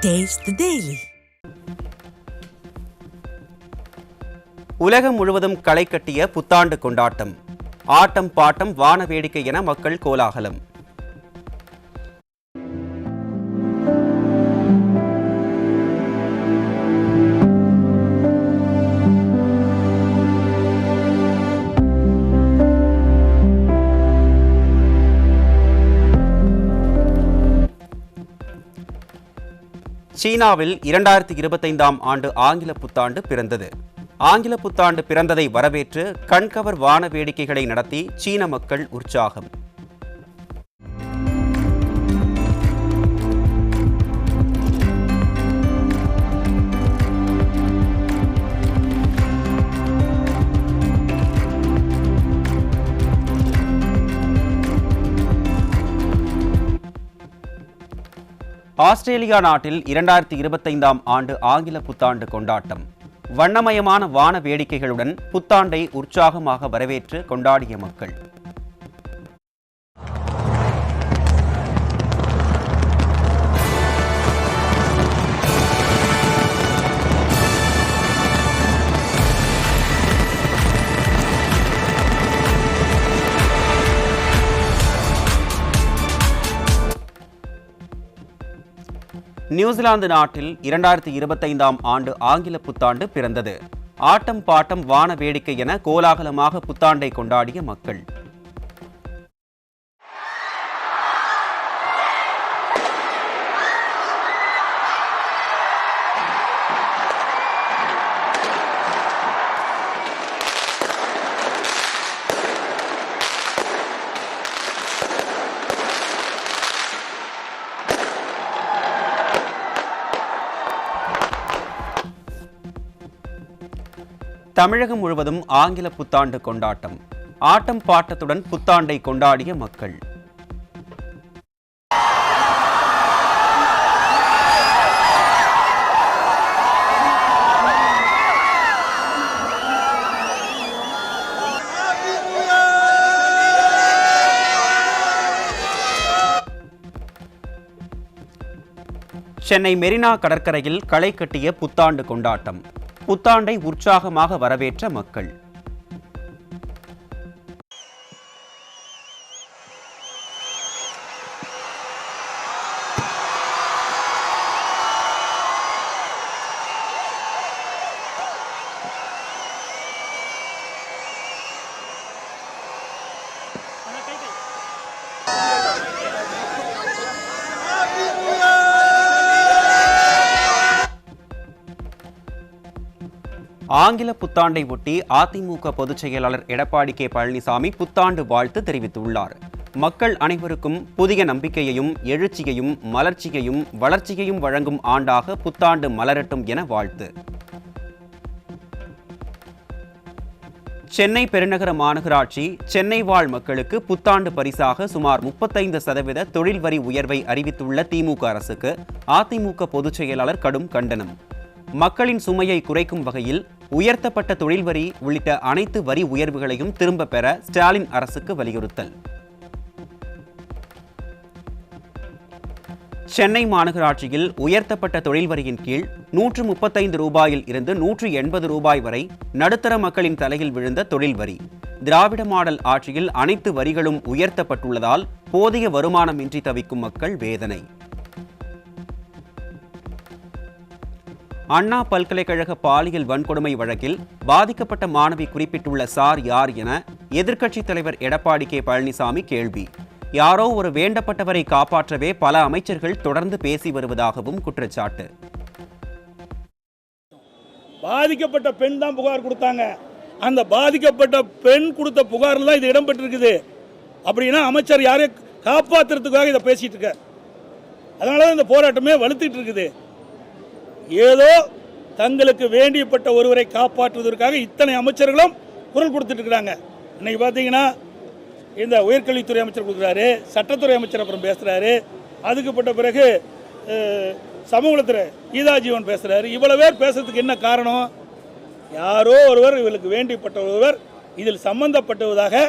Taste the Daily. உலகம் முழுவதும் களை கட்டிய புத்தாண்டு கொண்டாட்டம். ஆட்டம் பாட்டம் வான வேடிக்கை என மக்கள் கோலாகலம். சீனாவில் 2025ஆம் ஆண்டு ஆங்கில புத்தாண்டு பிறந்தது. ஆங்கில புத்தாண்டு பிறந்ததை வரவேற்று கண்கவர் வான வேடிக்கைகளை நடத்தி சீன மக்கள் உற்சாகம். ஆஸ்திரேலியா நாட்டில் 2025ஆம் ஆண்டு ஆங்கில புத்தாண்டு கொண்டாட்டம். வண்ணமயமான வான வேடிக்கைகளுடன் புத்தாண்டை உற்சாகமாக வரவேற்று கொண்டாடிய மக்கள். நியூசிலாந்து நாட்டில் 2025ஆம் ஆண்டு ஆங்கில புத்தாண்டு பிறந்தது. ஆட்டம் பாட்டம் வான வேடிக்கை என கோலாகலமாக புத்தாண்டை கொண்டாடிய மக்கள். தமிழகம் முழுவதும் ஆங்கில புத்தாண்டு கொண்டாட்டம். ஆட்டம் பாட்டத்துடன் புத்தாண்டை கொண்டாடிய மக்கள். சென்னை மெரினா கடற்கரையில் களை கட்டிய புத்தாண்டு கொண்டாட்டம். புத்தாண்டை உற்சாகமாக வரவேற்ற மக்கள். ஆங்கில புத்தாண்டை ஒட்டி அதிமுக பொதுச் செயலாளர் எடப்பாடி கே பழனிசாமி புத்தாண்டு வாழ்த்து தெரிவித்துள்ளார். மக்கள் அனைவருக்கும் புதிய நம்பிக்கையையும் எழுச்சியையும் மலர்ச்சியையும் வளர்ச்சியையும் வழங்கும் ஆண்டாக புத்தாண்டு மலரட்டும் என வாழ்த்து. சென்னை பெருநகர மாநகராட்சி சென்னை வாழ் மக்களுக்கு புத்தாண்டு பரிசாக சுமார் 35% தொழில் வரி உயர்வை அறிவித்துள்ள திமுக அரசுக்கு அதிமுக பொதுச் செயலாளர் கடும் கண்டனம். மக்களின் சுமையை குறைக்கும் வகையில் உயர்த்தப்பட்ட தொழில் வரி உள்ளிட்ட அனைத்து வரி உயர்வுகளையும் திரும்ப பெற ஸ்டாலின் அரசுக்கு வலியுறுத்தல். சென்னை மாநகராட்சியில் உயர்த்தப்பட்ட தொழில் வரியின் கீழ் 135 ரூபாயில் இருந்து 180 ரூபாய் வரை நடுத்தர மக்களின் தலையில் விழுந்த தொழில் வரி. திராவிட மாடல் ஆட்சியில் அனைத்து வரிகளும் உயர்த்தப்பட்டுள்ளதால் போதிய வருமானமின்றி தவிக்கும் மக்கள் வேதனை. அண்ணா பல்கலைக்கழக பாலியல் வன்கொடுமை வழக்கில் பாதிக்கப்பட்ட மாணவி குறிப்பிட்டுள்ள சார் யார் என எதிர்க்கட்சித் தலைவர் எடப்பாடி கே பழனிசாமி கேள்வி. யாரோ ஒரு வேண்டப்பட்டவரை காப்பாற்றவே பல அமைச்சர்கள் தொடர்ந்து பேசி வருவதாகவும் குற்றச்சாட்டு. பாதிக்கப்பட்ட பெண் தான் புகார் கொடுத்தாங்க. அந்த பாதிக்கப்பட்ட பெண் கொடுத்த புகாரில் தான் இது இடம்பெற்றிருக்குது. அப்படின்னா அமைச்சர் யாரையும் காப்பாற்றுறதுக்காக இதை பேசிட்டு இருக்க. அதனால தான் இந்த போராட்டமே வலுத்துட்டு இருக்குது. ஏதோ தங்களுக்கு வேண்டியப்பட்ட ஒருவரை காப்பாற்றுவதற்காக இத்தனை அமைச்சர்களும் குரல் கொடுத்துட்டு இருக்கிறாங்க. இன்னைக்கு பார்த்தீங்கன்னா இந்த உயர்கல்வித்துறை அமைச்சர் கொடுக்குறாரு, சட்டத்துறை அமைச்சர் அப்புறம் பேசுகிறாரு, அதுக்குப்பட்ட பிறகு சமூகத்துறை கீதா ஜீவன் பேசுகிறாரு. இவ்வளவு பேர் பேசுறதுக்கு என்ன காரணம்? யாரோ ஒருவர் இவர்களுக்கு வேண்டியப்பட்ட ஒருவர் இதில் சம்பந்தப்பட்டுவதாக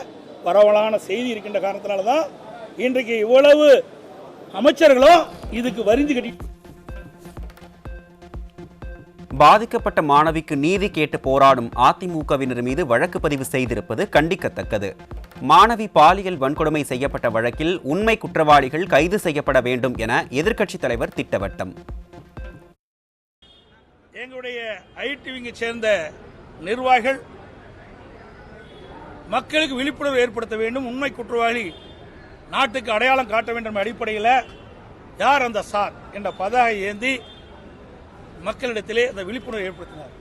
பரவலான செய்தி இருக்கின்ற காரணத்தினால தான் இன்றைக்கு இவ்வளவு அமைச்சர்களும் இதுக்கு வரிஞ்சு கட்டி பாதிக்கப்பட்ட மாணவிக்கு நீதி கேட்டு போராடும் அதிமுகவினர் மீது வழக்கு பதிவு செய்திருப்பது கண்டிக்கத்தக்கது. மாணவி பாலியல் வன்கொடுமை செய்யப்பட்ட வழக்கில் உண்மை குற்றவாளிகள் கைது செய்யப்பட வேண்டும் என எதிர்க்கட்சித் தலைவர் திட்டவட்டம். எங்களுடைய ஐடிவிங்கை சேர்ந்த நிர்வாகிகள் மக்களுக்கு விழிப்புணர்வு ஏற்படுத்த வேண்டும், உண்மை குற்றவாளி நாட்டுக்கு அடையாளம் காட்ட வேண்டும் அடிப்படையில் யார் அந்த சார் என்ற பதாகை ஏந்தி மக்களிடத்திலே அந்த விழிப்புணர்வு ஏற்படுத்தினார்.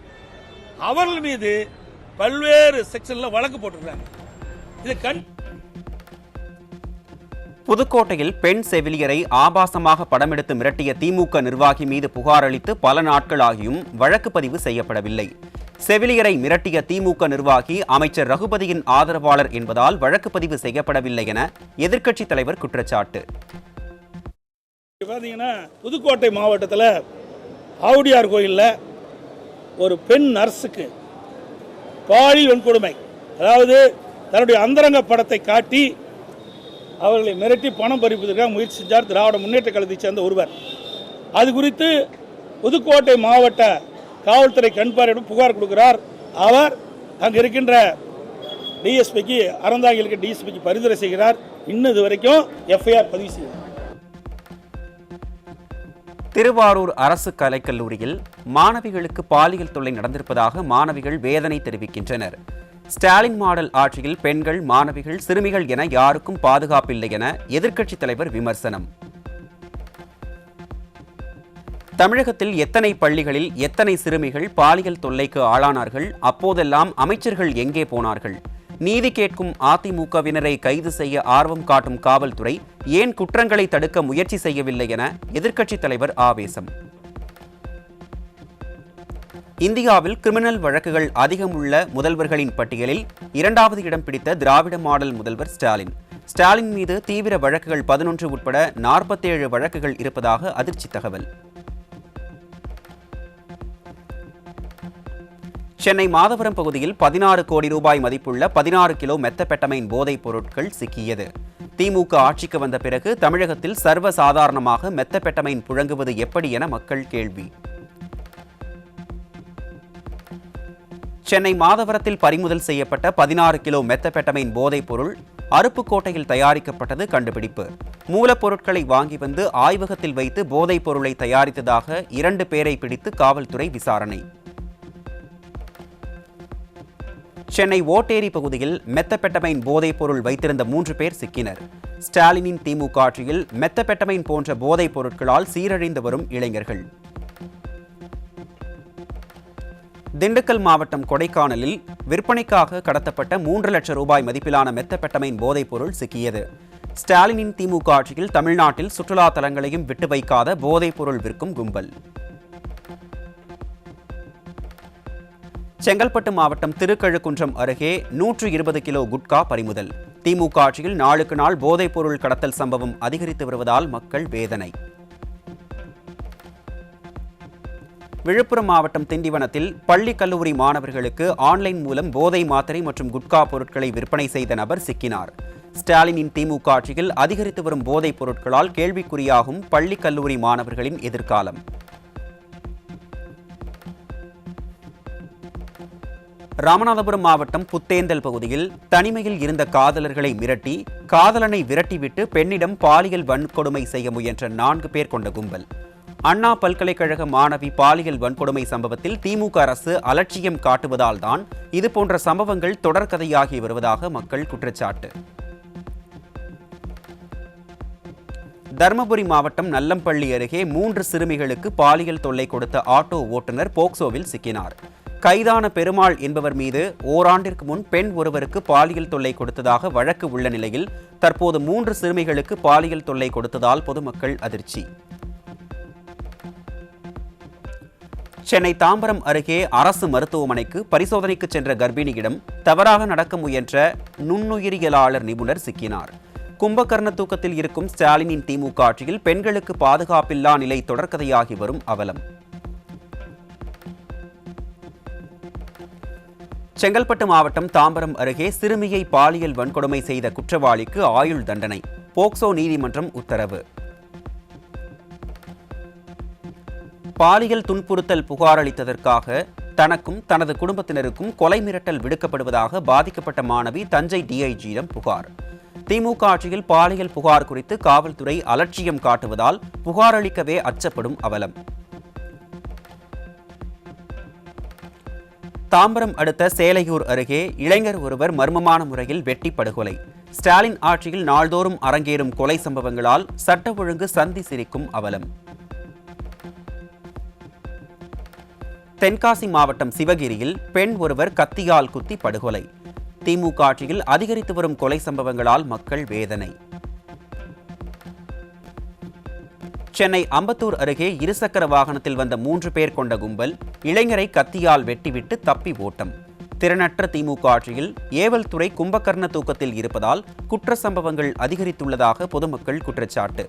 அவர்கள் மீது பல்வேறு செக்ஷன்ல வழக்கு போட்டிருக்காங்க. இது புதுக்கோட்டையில் பெண் செவிலியரை ஆபாசமாக படமெடுத்து மிரட்டிய திமுக நிர்வாகி மீது புகார் அளித்து பல நாட்களாகியும் வழக்கு பதிவு செய்யப்படவில்லை. செவிலியரை மிரட்டிய திமுக நிர்வாகி அமைச்சர் ரகுபதியின் ஆதரவாளர் என்பதால் வழக்கு பதிவு செய்யப்படவில்லை என எதிர்க்கட்சித் தலைவர் குற்றச்சாட்டு. புதுக்கோட்டை மாவட்டத்தில் ஆவுடியார் கோயிலில் ஒரு பெண் நர்ஸுக்கு பாலியல் வன்கொடுமை, அதாவது தன்னுடைய அந்தரங்க படத்தை காட்டி அவர்களை மிரட்டி பணம் பறிப்பதற்காக முயற்சி செஞ்சார் திராவிட முன்னேற்ற கழகத்தைச் சேர்ந்த ஒருவர். அது குறித்து புதுக்கோட்டை மாவட்ட காவல்துறை கண்பார்வையிடம் புகார் கொடுக்கிறார். அவர் அங்கே இருக்கின்ற டிஎஸ்பிக்கு, அறந்தாங்கி இருக்க டிஎஸ்பிக்கு பரிந்துரை செய்கிறார். இன்னது வரைக்கும் எஃப்ஐஆர் பதிவு செய்கிறார். திருவாரூர் அரசு கலைக்கல்லூரியில் மாணவிகளுக்கு பாலியல் தொல்லை நடந்திருப்பதாக மாணவிகள் வேதனை தெரிவிக்கின்றனர். ஸ்டாலின் மாடல் ஆட்சியில் பெண்கள், மாணவிகள், சிறுமிகள் என யாருக்கும் பாதுகாப்பில்லை என எதிர்க்கட்சித் தலைவர் விமர்சனம். தமிழகத்தில் எத்தனை பள்ளிகளில் எத்தனை சிறுமிகள் பாலியல் தொல்லைக்கு ஆளானார்கள்? அப்போதெல்லாம் அமைச்சர்கள் எங்கே போனார்கள்? நீதி கேட்கும் அதிமுகவினரை கைது செய்ய ஆர்வம் காட்டும் காவல்துறை ஏன் குற்றங்களை தடுக்க முயற்சி செய்யவில்லை என எதிர்க்கட்சித் தலைவர் ஆவேசம். இந்தியாவில் கிரிமினல் வழக்குகள் அதிகம் உள்ள முதல்வர்களின் பட்டியலில் 2வது இடம் பிடித்த திராவிட மாடல் முதல்வர் ஸ்டாலின். ஸ்டாலின் மீது தீவிர வழக்குகள் 11 உட்பட 47 வழக்குகள் இருப்பதாக அதிர்ச்சி தகவல். சென்னை மாதவரம் பகுதியில் 16 கோடி ரூபாய் மதிப்புள்ள 16 கிலோ மெத்தபெட்டமைன் போதைப் பொருட்கள் சிக்கியது. திமுக ஆட்சிக்கு வந்த பிறகு தமிழகத்தில் சர்வசாதாரணமாக மெத்தபெட்டமைன் புழங்குவது எப்படி என மக்கள் கேள்வி. சென்னை மாதவரத்தில் பறிமுதல் செய்யப்பட்ட 16 கிலோ மெத்தபெட்டமைன் போதைப் பொருள் அருப்புக்கோட்டையில் தயாரிக்கப்பட்டது கண்டுபிடிப்பு. மூலப்பொருட்களை வாங்கி வந்து ஆய்வகத்தில் வைத்து போதைப் பொருளை தயாரித்ததாக 2 பேரை பிடித்து காவல்துறை விசாரணை. சென்னை ஓட்டேரி பகுதியில் மெத்தபெட்டமைன் போதைப் பொருள் வைத்திருந்த 3 பேர் சிக்கினர். ஸ்டாலினின் திமுக ஆட்சியில் மெத்தபெட்டமைன் போன்ற போதைப் பொருட்களால் சீரழிந்து வரும் இளைஞர்கள். திண்டுக்கல் மாவட்டம் கொடைக்கானலில் விற்பனைக்காக கடத்தப்பட்ட 3 லட்சம் ரூபாய் மதிப்பிலான மெத்தபெட்டமைன் போதைப் பொருள் சிக்கியது. ஸ்டாலினின் திமுக ஆட்சியில் தமிழ்நாட்டில் சுற்றுலா தலங்களையும் விட்டு வைக்காத போதைப் பொருள் விற்கும் கும்பல். செங்கல்பட்டு மாவட்டம் திருக்கழுக்குன்றம் அருகே 120 கிலோ குட்கா பறிமுதல். திமுக ஆட்சியில் நாளுக்கு நாள் போதைப் பொருள் கடத்தல் சம்பவம் அதிகரித்து வருவதால் மக்கள் வேதனை. விழுப்புரம் மாவட்டம் திண்டிவனத்தில் பள்ளி கல்லூரி மாணவர்களுக்கு ஆன்லைன் மூலம் போதை மாத்திரை மற்றும் குட்கா பொருட்களை விற்பனை செய்த நபர் சிக்கினார். ஸ்டாலினின் திமுக ஆட்சியில் அதிகரித்து வரும் போதைப் பொருட்களால் கேள்விக்குறியாகும் பள்ளி கல்லூரி மாணவர்களின் எதிர்காலம். ராமநாதபுரம் மாவட்டம் புத்தேந்தல் பகுதியில் தனிமையில் இருந்த காதலர்களை மிரட்டி காதலனை விரட்டிவிட்டு பெண்ணிடம் பாலியல் வன்கொடுமை செய்ய முயன்ற 4 பேர் கொண்ட கும்பல். அண்ணா பல்கலைக்கழக மாணவி பாலியல் வன்கொடுமை சம்பவத்தில் திமுக அரசு அலட்சியம் காட்டுவதால் தான் இதுபோன்ற சம்பவங்கள் தொடர்கதையாகி வருவதாக மக்கள் குற்றச்சாட்டு. தருமபுரி மாவட்டம் நல்லம்பள்ளி அருகே 3 சிறுமிகளுக்கு பாலியல் தொல்லை கொடுத்த ஆட்டோ ஓட்டுநர் போக்சோவில் சிக்கினார். கைதான பெருமாள் என்பவர் மீது ஓராண்டிற்கு முன் பெண் ஒருவருக்கு பாலியல் தொல்லை கொடுத்ததாக வழக்கு உள்ள நிலையில் தற்போது 3 சிறுமிகளுக்கு பாலியல் தொல்லை கொடுத்ததால் பொதுமக்கள் அதிர்ச்சி. சென்னை தாம்பரம் அருகே அரசு மருத்துவமனைக்கு பரிசோதனைக்கு சென்ற கர்ப்பிணியிடம் தவறாக நடக்க முயன்ற நுண்ணுயிரியலாளர் நிபுணர் சிக்கினார். கும்பகர்ண தூக்கத்தில் இருக்கும் ஸ்டாலினின் திமுக ஆட்சியில் பெண்களுக்கு பாதுகாப்பில்லா நிலை தொடர்கதையாகி வரும் அவலம். செங்கல்பட்டு மாவட்டம் தாம்பரம் அருகே சிறுமியை பாலியல் வன்கொடுமை செய்த குற்றவாளிக்கு ஆயுள் தண்டனை. போக்சோ நீதிமன்றம் உத்தரவு. பாலியல் துன்புறுத்தல் புகார் அளித்ததற்காக தனக்கும் தனது குடும்பத்தினருக்கும் கொலை மிரட்டல் விடுக்கப்படுவதாக பாதிக்கப்பட்ட மாணவி தஞ்சை டிஐஜியிடம் புகார். திமுக ஆட்சியில் பாலியல் புகார் குறித்து காவல்துறை அலட்சியம் காட்டுவதால் புகார் அளிக்கவே அச்சப்படும் அவலம். தாம்பரம் அடுத்த சேலையூர் அருகே இளைஞர் ஒருவர் மர்மமான முறையில் வெட்டி படுகொலை. ஸ்டாலின் ஆட்சியில் நாள்தோறும் அரங்கேறும் கொலை சம்பவங்களால் சட்ட ஒழுங்கு சந்தி சிரிக்கும் அவலம். தென்காசி மாவட்டம் சிவகிரியில் பெண் ஒருவர் கத்தியால் குத்தி படுகொலை. திமுக ஆட்சியில் அதிகரித்து வரும் கொலை சம்பவங்களால் மக்கள் வேதனை. சென்னை அம்பத்தூர் அருகே இருசக்கர வாகனத்தில் வந்த 3 பேர் கொண்ட கும்பல் இளைஞரை கத்தியால் வெட்டிவிட்டு தப்பி ஓட்டம். திறனற்ற திமுக ஆட்சியில் ஏவல் துறை கும்பகர்ண தூக்கத்தில் இருப்பதால் குற்ற சம்பவங்கள் அதிகரித்துள்ளதாக பொதுமக்கள் குற்றச்சாட்டு.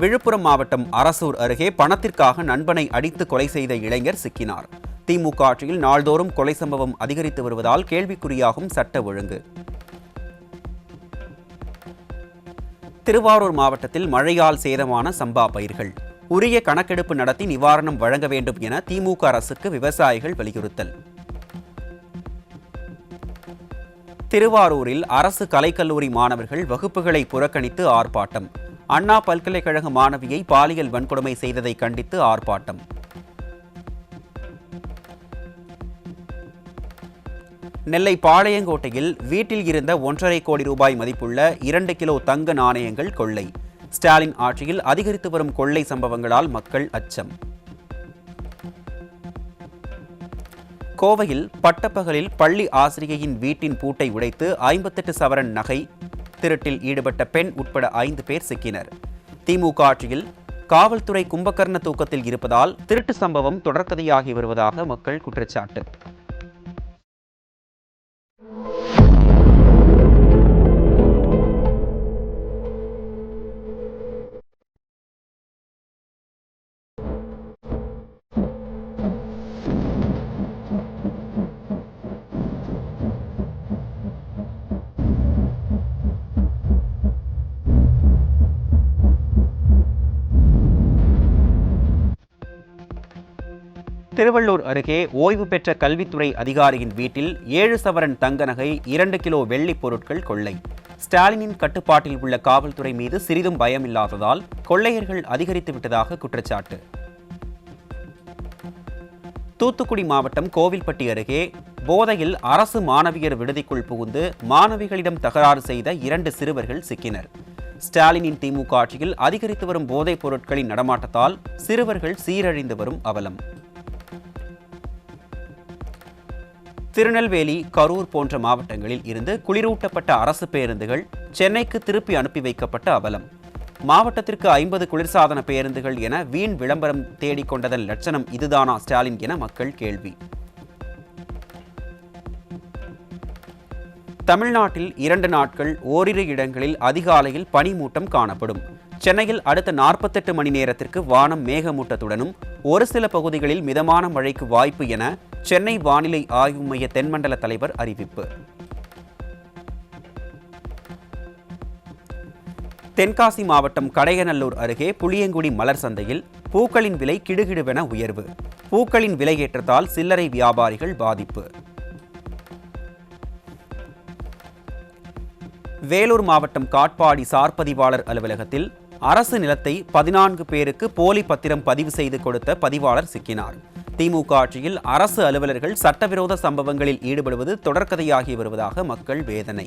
விழுப்புரம் மாவட்டம் அரசூர் அருகே பணத்திற்காக நண்பனை அடித்து கொலை செய்த இளைஞர் சிக்கினார். திமுக ஆட்சியில் நாள்தோறும் கொலை சம்பவம் அதிகரித்து வருவதால் கேள்விக்குறியாகும் சட்ட ஒழுங்கு. திருவாரூர் மாவட்டத்தில் மழையால் சேதமான சம்பா பயிர்கள் உரிய கணக்கெடுப்பு நடத்தி நிவாரணம் வழங்க வேண்டும் என திமுக அரசுக்கு விவசாயிகள் வலியுறுத்தல். திருவாரூரில் அரசு கலைக்கல்லூரி மாணவர்கள் வகுப்புகளை புறக்கணித்து ஆர்ப்பாட்டம். அண்ணா பல்கலைக்கழக மாணவியை பாலியல் வன்கொடுமை செய்ததை கண்டித்து ஆர்ப்பாட்டம். நெல்லை பாளையங்கோட்டையில் வீட்டில் இருந்த 1.5 கோடி ரூபாய் மதிப்புள்ள 2 கிலோ தங்க நாணயங்கள் கொள்ளை. ஸ்டாலின் ஆட்சியில் அதிகரித்து வரும் கொள்ளை சம்பவங்களால் மக்கள் அச்சம். கோவையில் பட்டப்பகலில் பள்ளி ஆசிரியையின் வீட்டின் பூட்டை உடைத்து 58 சவரன் நகை திருட்டில் ஈடுபட்ட பெண் உட்பட 5 பேர் சிக்கினர். திமுக ஆட்சியில் காவல்துறை கும்பகர்ண தூக்கத்தில் இருப்பதால் திருட்டு சம்பவம் தொடர்கதையாகி வருவதாக மக்கள் குற்றச்சாட்டு. திருவள்ளூர் அருகே ஓய்வு பெற்ற கல்வித்துறை அதிகாரியின் வீட்டில் 7 சவரன் தங்க நகை 2 கிலோ வெள்ளி பொருட்கள் கொள்ளை. ஸ்டாலினின் கட்டுப்பாட்டில் உள்ள காவல்துறை மீது சிறிதும் பயமில்லாததால் கொள்ளையர்கள் அதிகரித்து விட்டதாக குற்றச்சாட்டு. தூத்துக்குடி மாவட்டம் கோவில்பட்டி அருகே போதையில் அரசு மாணவியர் விடுதிக்குள் புகுந்து மாணவிகளிடம் தகராறு செய்த 2 சிறுவர்கள் சிக்கினர். ஸ்டாலினின் திமுக ஆட்சியில் அதிகரித்து வரும் போதைப் பொருட்களின் நடமாட்டத்தால் சிறுவர்கள் சீரழிந்து வரும் அவலம். திருநெல்வேலி, கரூர் போன்ற மாவட்டங்களில் இருந்து குளிரூட்டப்பட்ட அரசு பேருந்துகள் சென்னைக்கு திருப்பி அனுப்பி வைக்கப்பட்ட அவலம். மாவட்டத்திற்கு 50 குளிர்சாதன பேருந்துகள் என வீண் விளம்பரம் தேடிக்கொண்டதன் லட்சணம் இதுதானா ஸ்டாலின் என மக்கள் கேள்வி. தமிழ்நாட்டில் 2 நாட்கள் ஓரிரு இடங்களில் அதிகாலையில் பனிமூட்டம் காணப்படும். சென்னையில் அடுத்த 48 மணி நேரத்திற்கு வானம் மேகமூட்டத்துடனும் ஒரு சில பகுதிகளில் மிதமான மழைக்கு வாய்ப்பு என சென்னை வானிலை ஆய்வு மைய தென்மண்டல தலைவர் அறிவிப்பு. தென்காசி மாவட்டம் கடையநல்லூர் அருகே புளியங்குடி மலர் சந்தையில் பூக்களின் விலை கிடுகிடுவென உயர்வு. பூக்களின் விலையேற்றத்தால் சில்லறை வியாபாரிகள் பாதிப்பு. வேலூர் மாவட்டம் காட்பாடி சார்பதிவாளர் அலுவலகத்தில் அரசு நிலத்தை 14 பேருக்கு போலி பத்திரம் பதிவு செய்து கொடுத்த பதிவாளர் சிக்கினார். திமுக ஆட்சியில் அரசு அலுவலர்கள் சட்டவிரோத சம்பவங்களில் ஈடுபடுவது தொடர்கதையாகி வருவதாக மக்கள் வேதனை.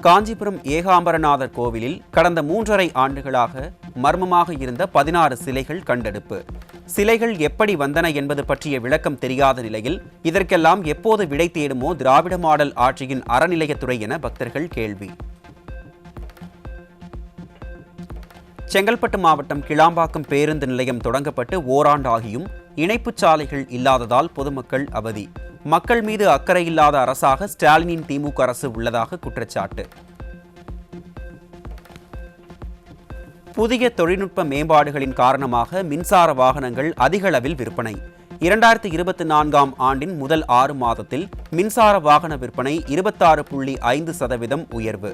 காஞ்சிபுரம் ஏகாம்பரநாதர் கோவிலில் கடந்த 3.5 ஆண்டுகளாக மர்மமாக இருந்த 16 சிலைகள் கண்டெடுப்பு. சிலைகள் எப்படி வந்தன என்பது பற்றிய விளக்கம் தெரியாத நிலையில் இதற்கெல்லாம் எப்போது விடை தேடுமோ திராவிட மாடல் ஆட்சியின் அறநிலையத்துறை என பக்தர்கள் கேள்வி. செங்கல்பட்டு மாவட்டம் கிளாம்பாக்கம் பேருந்து நிலையம் தொடங்கப்பட்டு ஓராண்டாகியும் இணைப்புச் சாலைகள் இல்லாததால் பொதுமக்கள் அவதி. மக்கள் மீது அக்கறை இல்லாத அரசாக ஸ்டாலினின் திமுக அரசு உள்ளதாக குற்றச்சாட்டு. புதிய தொழில்நுட்ப மேம்பாடுகளின் காரணமாக மின்சார வாகனங்கள் அதிக அளவில் விற்பனை. 2024ஆம் ஆண்டின் முதல் 6 மாதத்தில் மின்சார வாகன விற்பனை 26.5% உயர்வு.